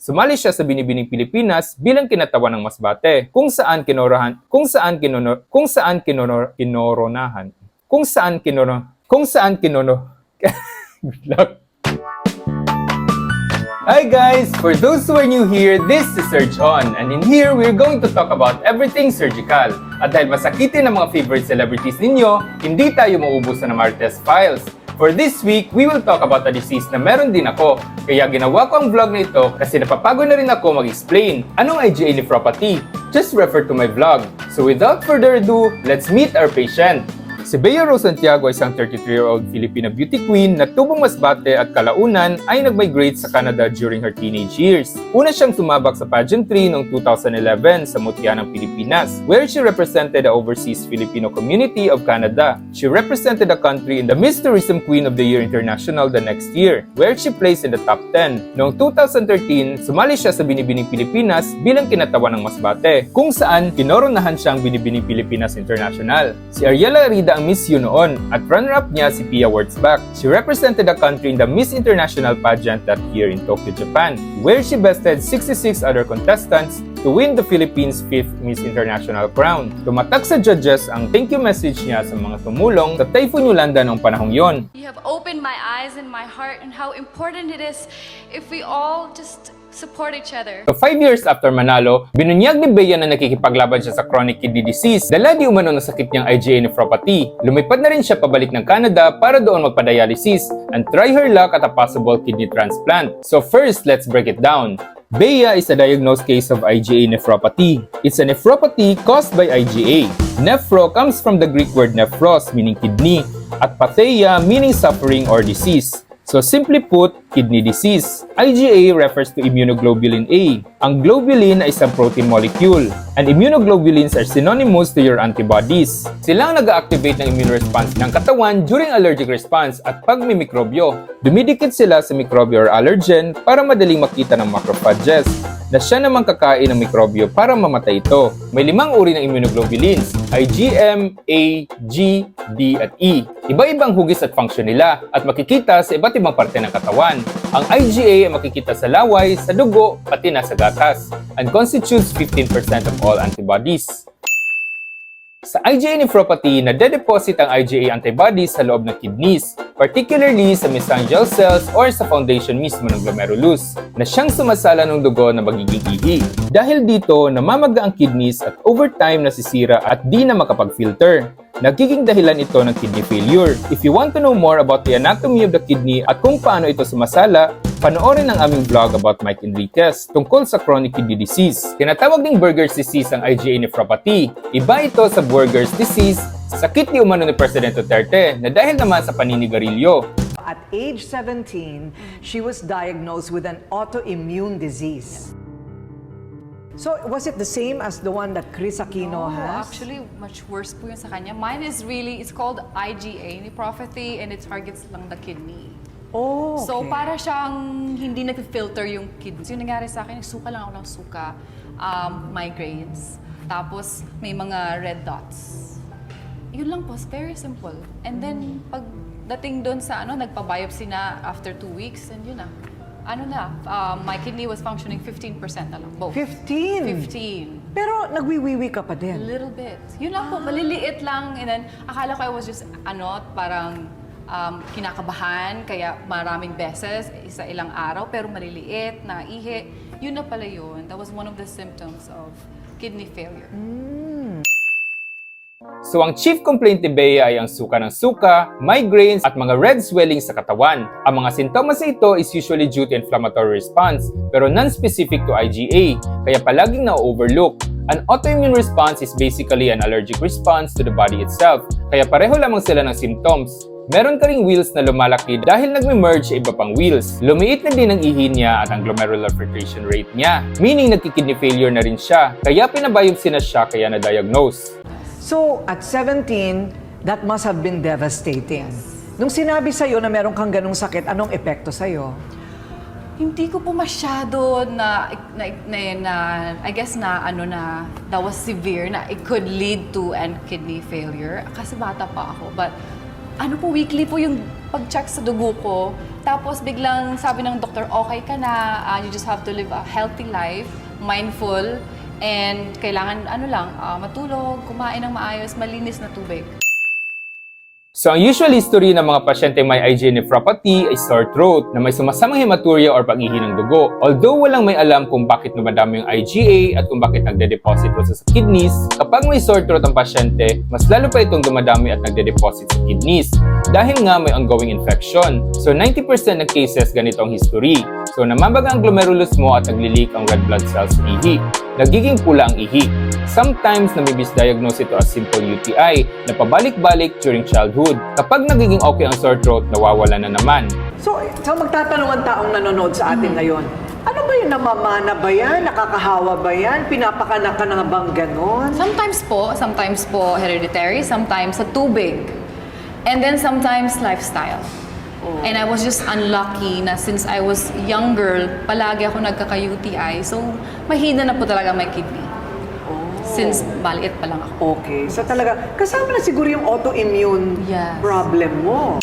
Sumali siya sa Binibining Pilipinas bilang kinatawan ng masbate, kung saan kinoronahan Hi guys! For those who are new here, this is Surge On, and in here, we're going to talk about everything surgical. At dahil masakitin ang mga favorite celebrities ninyo, hindi tayo mauubusan ng Marites Files. For this week, we will talk about a disease na meron din ako, kaya ginawa ko ang vlog na ito kasi napapagod na rin ako mag-explain anong IgA nephropathy. Just refer to my vlog. So without further ado, let's meet our patient. Si Bea Rose Santiago ay isang 33-year-old Filipina beauty queen na tubong masbate at kalaunan ay nag-migrate sa Canada during her teenage years. Una siyang sumabak sa pageantry noong 2011 sa Mutya ng Pilipinas, where she represented the overseas Filipino community of Canada. She represented the country in the Miss Tourism Queen of the Year International the next year, where she placed in the top 10. Noong 2013, sumali siya sa Binibining Pilipinas bilang kinatawan ng masbate, kung saan kinoronahan siyang Binibining Pilipinas International. Si Ariela Rida ang Miss U noon at runner-up niya si Pia Wurtzbach. She represented the country in the Miss International pageant that year in Tokyo, Japan, where she bested 66 other contestants to win the Philippines' 5th Miss International crown. Tumatak sa judges ang thank you message niya sa mga tumulong sa Typhoon Yolanda noong panahong yon. You have opened my eyes and my heart and how important it is if we all just support each other. So 5 years after manalo, binunyag ni Bea na nakikipaglaban siya sa chronic kidney disease, dala di umano ng sakit niyang IgA nephropathy. Lumipad na rin siya pabalik ng Canada para doon magpa-dialysis and try her luck at a possible kidney transplant. So first, let's break it down. Bea is a diagnosed case of IgA nephropathy. It's a nephropathy caused by IgA. Nephro comes from the Greek word nephros, meaning kidney, at patheia, meaning suffering or disease. So simply put, kidney disease. IgA refers to immunoglobulin A. Ang globulin ay isang protein molecule, and immunoglobulins are synonymous to your antibodies. Sila ang nag-activate ng immune response ng katawan during allergic response at pag may mikrobyo. Dumidikit sila sa mikrobyo or allergen para madaling makita ng macrophages, na siya namang kakain ng mikrobyo para mamatay ito. May 5 uri ng immunoglobulins, IgM, A, G, D, at E. Iba-ibang hugis at function nila at makikita sa iba't ibang parte ng katawan. Ang IgA ay makikita sa laway, sa dugo, pati na sa gatas, and constitutes 15% of all antibodies. Sa IgA nephropathy, nade-deposit ang IgA antibodies sa loob ng kidneys, particularly sa mesangial cells or sa foundation mismo ng glomerulus, na siyang sumasala ng dugo na magiging ihi. Dahil dito, namamaga ang kidneys at over time nasisira at di na makapag-filter. Nagiging dahilan ito ng kidney failure. If you want to know more about the anatomy of the kidney at kung paano ito sumasala, panoorin ang aming vlog about Mike Enriquez tungkol sa chronic kidney disease. Tinatawag ding Buerger's disease ang IgA nephropathy. Iba ito sa Buerger's disease, sakit ni umano ni President Duterte na dahil naman sa paninigarilyo. At age 17, she was diagnosed with an autoimmune disease. So, was it the same as the one that Chris Aquino has? Actually, much worse po yun sa kanya. Mine is really, it's called IgA nephropathy and it targets lang the kidney. Oh, okay. So, para siyang hindi nag-filter yung kidney. So, yung nangyari sa akin, suka lang ako ng suka, migraines, tapos may mga red dots. Yun lang po, very simple. And then, pagdating doon sa nagpa-biopsy na after 2 weeks, and yun na. My kidney was functioning 15% na lang, both. 15? 15. Pero nagwiwiwi ka pa A din? little bit. Yun lang po, maliliit lang. And then, akala ko I was just, parang kinakabahan, kaya maraming beses, isa ilang araw, pero maliliit, naihi. Yun na pala yun. That was one of the symptoms of kidney failure. So ang chief complaint ni Bea ay ang suka ng suka, migraines, at mga red swelling sa katawan. Ang mga sintomas na ito is usually due to inflammatory response, pero non-specific to IgA, kaya palaging na-overlook. An autoimmune response is basically an allergic response to the body itself, kaya pareho lamang sila ng symptoms. Meron ka ring wheals na lumalaki dahil nagme-merge sa iba pang wheals. Lumiit na din ang ihi niya at ang glomerular filtration rate niya, meaning nagki-kidney failure na rin siya, kaya pinabiopsy na siya kaya na-diagnose. So, at 17, that must have been devastating. Nung sinabi sa'yo na meron kang ganung sakit, anong epekto sa'yo? Hindi ko po masyado I guess that was severe, na it could lead to end kidney failure. Kasi bata pa ako. But ano po, weekly po yung pag-check sa dugo ko. Tapos biglang sabi ng doktor, okay ka na, you just have to live a healthy life, mindful, and kailangan matulog, kumain ng maayos, malinis na tubig. So, ang usual history ng mga pasyente may IgA nephropathy ay sore throat na may sumasamang hematuria or pag-ihi ng dugo. Although walang may alam kung bakit dumadami yung IgA at kung bakit nagde-deposit sa kidneys, kapag may sore throat ang pasyente, mas lalo pa itong dumadami at nagde-deposit sa kidneys dahil nga may ongoing infection. So, 90% ng cases ganito ang history. So, namabaga ang glomerulus mo at nagli-leak ang red blood cells sa ihi. Nagiging pula ang ihi. Sometimes, nami-misdiagnose ito as simple UTI na pabalik-balik during childhood. Kapag nagiging okay ang sore throat, nawawala na naman. So magtatanong ang taong nanonood sa atin ngayon, ano ba yun? Namamana ba yan? Nakakahawa ba yan? Pinapakanak ka na bang ganon? Sometimes po hereditary, sometimes sa tubig. And then sometimes lifestyle. And I was just unlucky na since I was younger, palagi ako nagkaka-UTI. So, mahina na po talaga my kidney. Since maliit pa lang ako. Okay. So talaga, kasama na siguro yung autoimmune problem mo.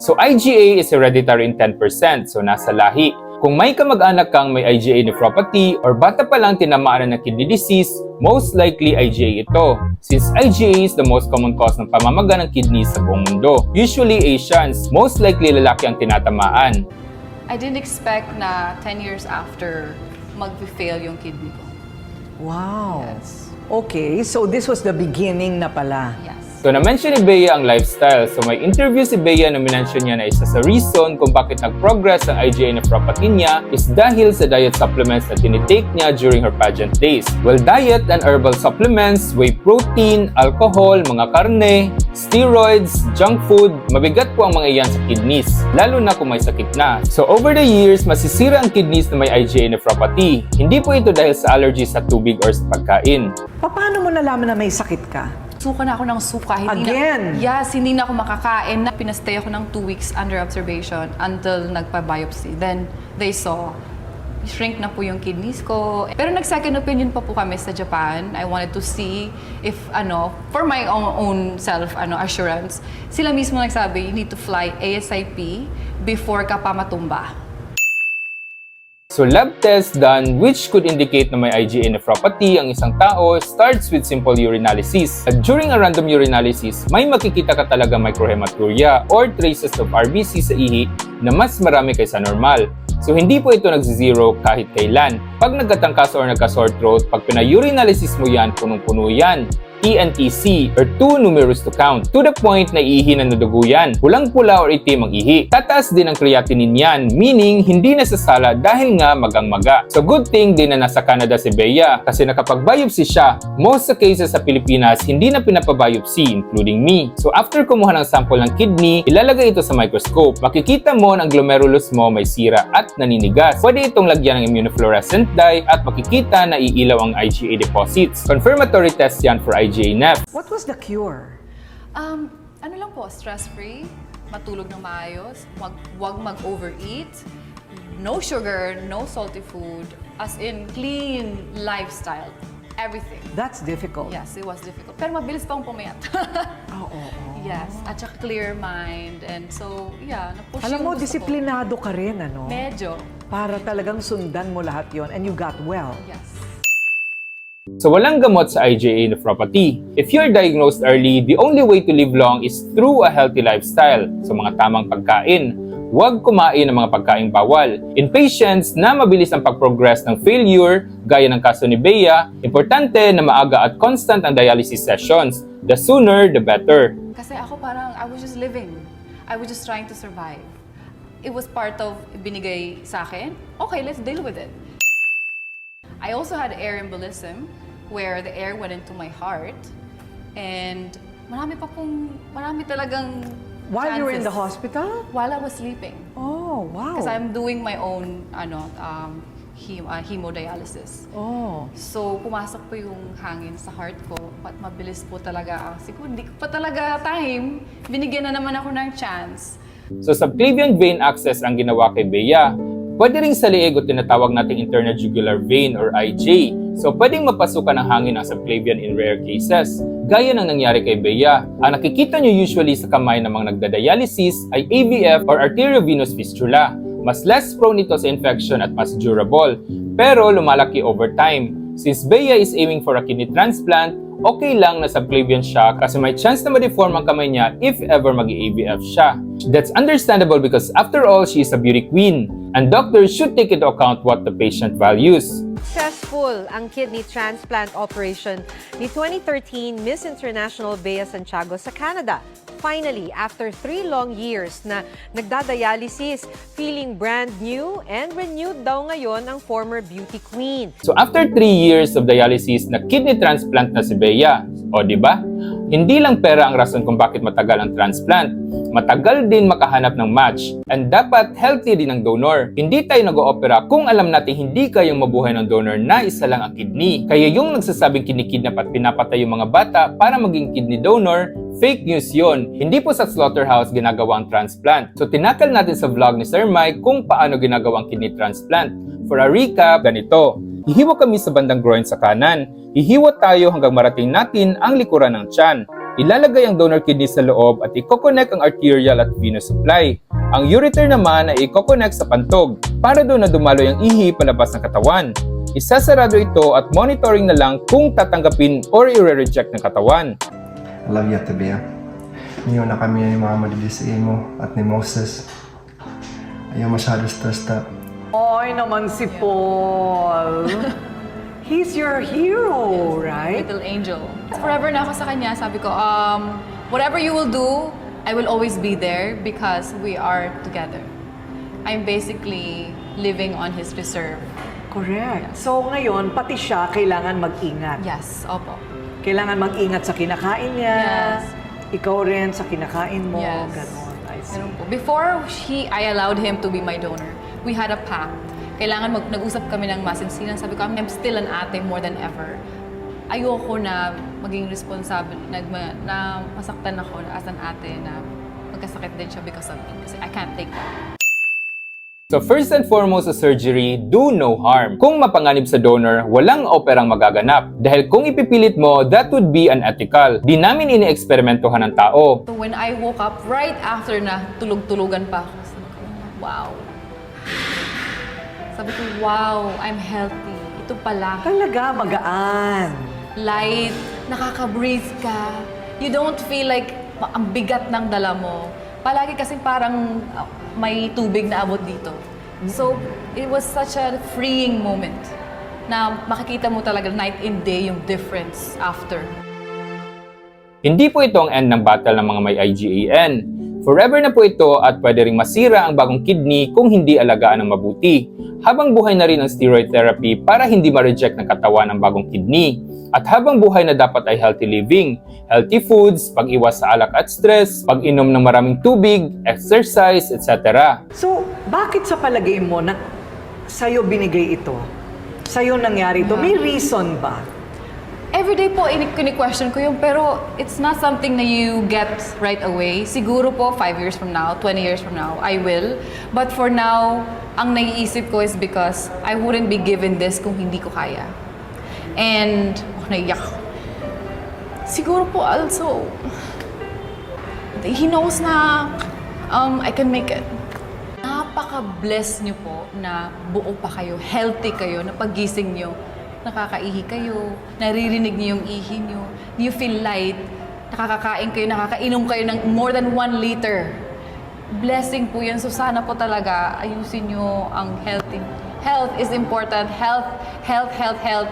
So, IgA is hereditary in 10%, so nasa lahi. Kung may kamag-anak kang may IgA nephropathy or bata pa lang tinamaan ng kidney disease, most likely IgA ito. Since IgA is the most common cause ng pamamaga ng kidneys sa buong mundo. Usually Asians, most likely lalaki ang tinatamaan. I didn't expect na 10 years after mag-fail yung kidney ko. Wow. Yes. Okay, so this was the beginning na pala. Yes. So, na-mention ni Bea ang lifestyle. So, may interview si Bea na minention niya na isa sa reason kung bakit nag-progress ang IgA nephropathy niya is dahil sa diet supplements na tinitake niya during her pageant days. Well, diet and herbal supplements, whey protein, alcohol, mga karne, steroids, junk food, mabigat po ang mga iyan sa kidneys, lalo na kung may sakit na. So, over the years, masisira ang kidneys na may IgA nephropathy. Hindi po ito dahil sa allergies sa tubig or sa pagkain. Paano mo nalaman na may sakit ka? Suka na ako ng suka. Again? Hindi na ako makakain. Pinastay ako ng 2 weeks under observation until nagpa-biopsy. Then, they saw, shrink na po yung kidneys ko. Pero nag-second opinion pa po kami sa Japan. I wanted to see if, for my own self-assurance, sila mismo nagsabi, you need to fly ASAP before ka pa matumba. So, lab test done which could indicate na may IgA nephropathy ang isang tao starts with simple urinalysis. At during a random urinalysis, may makikita ka talaga microhematuria or traces of RBC sa ihi na mas marami kaysa normal. So, hindi po ito nagsi-zero kahit kailan. Pag nagkatangkas or nagka-sore throat, pag pina-urinalysis mo yan, punong-puno yan. ENTC or too numerous to count, to the point na ihi na nadugo yan. Pulang-pula or itim ang ihi. Tataas din ang creatinine yan, meaning hindi nasasala dahil nga magang-maga. So good thing din na nasa Canada si Bea kasi nakapag-biopsy siya. Most sa cases sa Pilipinas hindi na pinapabiopsy, including me. So after kumuha ng sample ng kidney, ilalagay ito sa microscope. Makikita mo na ang glomerulus mo may sira at naninigas. Pwede itong lagyan ng immunofluorescent dye at makikita na iilaw ang IgA deposits. Confirmatory test yan for IgA neph. What was the cure? Ano lang po, stress-free, matulog ng maayos, wag mag-overeat, no sugar, no salty food, as in clean lifestyle, everything. That's difficult. Yes, it was difficult. Pero mabilis pang pumayat. Oo. Yes, at saka clear mind. And so, na-push Alam yung mo, gusto ko. disiplinado ka rin, Medyo. Para talagang sundan mo lahat yon and you got well. Yes. So walang gamot sa IgA nephropathy. If you're diagnosed early, the only way to live long is through a healthy lifestyle. So mga tamang pagkain. Huwag kumain ng mga pagkaing bawal. In patients na mabilis ang pag-progress ng failure, gaya ng kaso ni Bea, importante na maaga at constant ang dialysis sessions. The sooner, the better. Kasi ako parang, I was just living. I was just trying to survive. It was part of binigay sa akin. Okay, let's deal with it. I also had air embolism where the air went into my heart and marami talagang While you were in the chances. hospital? While I was sleeping. Oh, wow. Because I'm doing my own hemodialysis. Oh. So, pumasok po yung hangin sa heart ko at mabilis po talaga. Siguro hindi ko pa talaga time. Binigyan na naman ako ng chance. So subclavian vein access ang ginawa kay Bea. pwede ring sa leeg o tinatawag nating internal jugular vein or IJ. So pwedeng mapasukan ng hangin ang subclavian in rare cases, gaya ng nangyari kay Bea. Ang nakikita nyo usually sa kamay ng mga nagdadialysis ay AVF or arteriovenous fistula. Mas less prone ito sa infection at mas durable, pero lumalaki over time. Since Bea is aiming for a kidney transplant, okay lang na subclavian siya kasi may chance na ma-deform ang kamay niya if ever mag-AVF siya. That's understandable because after all, she is a beauty queen, and doctors should take into account what the patient values. Successful ang kidney transplant operation ni 2013 Miss International Bea Santiago sa Canada. Finally, after 3 long years na nagdadialysis, feeling brand new and renewed daw ngayon ang former beauty queen. So after 3 years of dialysis, na kidney transplant na si Bea. O di ba? Hindi lang pera ang rason kung bakit matagal ang transplant. Matagal din makahanap ng match, and dapat healthy din ang donor. Hindi tayo nag-oopera kung alam natin hindi kayang mabuhay ng donor na isa lang ang kidney. Kaya yung nagsasabing kinikidnap at pinapatay yung mga bata para maging kidney donor, fake news yon. Hindi po sa slaughterhouse ginagawa ang transplant. So tinakal natin sa vlog ni Sir Mike kung paano ginagawa ang kidney transplant. For a recap, ganito. Hihiwa kami sa bandang groin sa kanan. Hihiwa tayo hanggang marating natin ang likuran ng tiyan. Ilalagay ang donor kidney sa loob at i-connect ang arterial at venous supply. Ang ureter naman ay i-connect sa pantog para doon na dumaloy ang ihi palabas ng katawan. Isasarado ito at monitoring na lang kung tatanggapin or i-reject ng katawan. I love you, Ate Bea. Ngayon na kami ni Mama Didisiin mo at ni Moses. Ayaw masyado stressed up. Oy naman si Paul. He's your hero, right? Little angel. Forever na ako sa kanya. Sabi ko, whatever you will do, I will always be there because we are together. I'm basically living on his reserve. Correct. So ngayon, pati siya kailangan mag-ingat. Yes, opo. Kailangan mag-ingat sa kinakain niya. Yes. Ikaw rin sa kinakain mo. Yes. Ganon. I see. Ganun po. Before I allowed him to be my donor, we had a pact. Kailangan nag-usap kami ng masinsinan. Sabi ko, I'm still an ate more than ever. Ayoko na maging responsible, na masaktan ako as an ate na magkasakit din siya because of me. Kasi I can't take that. So first and foremost sa surgery, do no harm. Kung mapanganib sa donor, walang operang magaganap. Dahil kung ipipilit mo, that would be unethical. Di namin ini-eksperimentohan ng tao. So when I woke up, right after na tulog-tulugan pa ako, sabi ko, wow. Sabi ko, wow, I'm healthy. Ito pala. Talaga, magaan. Light, nakaka-breathe ka. You don't feel like ang bigat ng dala mo. Palagi kasi parang may tubig na abot dito. So, it was such a freeing moment na makikita mo talaga night and day yung difference after. Hindi po ito ang end ng battle ng mga may IgAN. Forever na po ito at pwede ring masira ang bagong kidney kung hindi alagaan ng mabuti. Habang buhay na rin ang steroid therapy para hindi ma-reject ng katawan ang bagong kidney. At habang buhay na dapat ay healthy living, healthy foods, pag-iwas sa alak at stress, pag-inom ng maraming tubig, exercise, etc. So, bakit sa palagay mo na sa'yo binigay ito? Sa'yo nangyari ito? May reason ba? Everyday po, kini-question ko yung, pero it's not something na you get right away. Siguro po, 5 years from now, 20 years from now, I will. But for now, ang naiisip ko is because I wouldn't be given this kung hindi ko kaya. And, naiyak. Siguro po also, he knows na I can make it. Napaka-bless niyo po na buo pa kayo, healthy kayo, na paggising niyo, nakakaihi kayo, naririnig niyo yung ihi niyo, you feel light, nakakakain kayo, nakakainom kayo ng more than 1 liter. Blessing po yan. So sana po talaga ayusin niyo ang healthy. Health is important. Health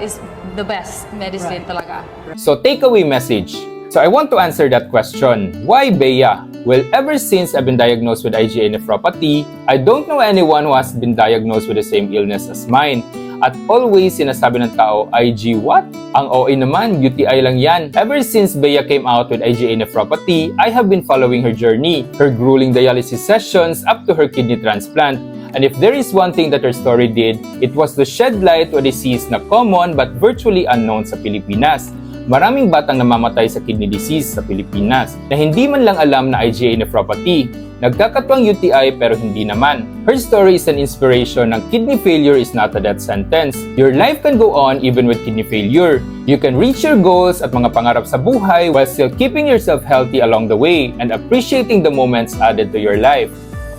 is the best medicine talaga. So takeaway message. So I want to answer that question. Why Bea? Well, ever since I've been diagnosed with IgA nephropathy, I don't know anyone who has been diagnosed with the same illness as mine. At always sinasabi ng tao, IG what? Ang OA naman, UTI lang yan. Ever since Bea came out with IgA nephropathy, I have been following her journey, her grueling dialysis sessions up to her kidney transplant. And if there is one thing that her story did, it was to shed light to a disease na common but virtually unknown sa Pilipinas. Maraming batang namamatay sa kidney disease sa Pilipinas na hindi man lang alam na IgA nephropathy. Nagkakatwang UTI pero hindi naman. Her story is an inspiration ng kidney failure is not a death sentence. Your life can go on even with kidney failure. You can reach your goals at mga pangarap sa buhay while still keeping yourself healthy along the way and appreciating the moments added to your life.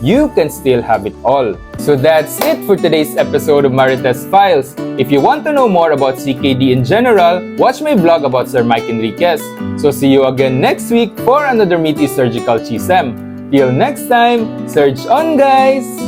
You can still have it all. So that's it for today's episode of Marites Files. If you want to know more about CKD in general, watch my vlog about Sir Mike Enriquez. So see you again next week for another meaty surgical chisem. Till next time, surge on guys!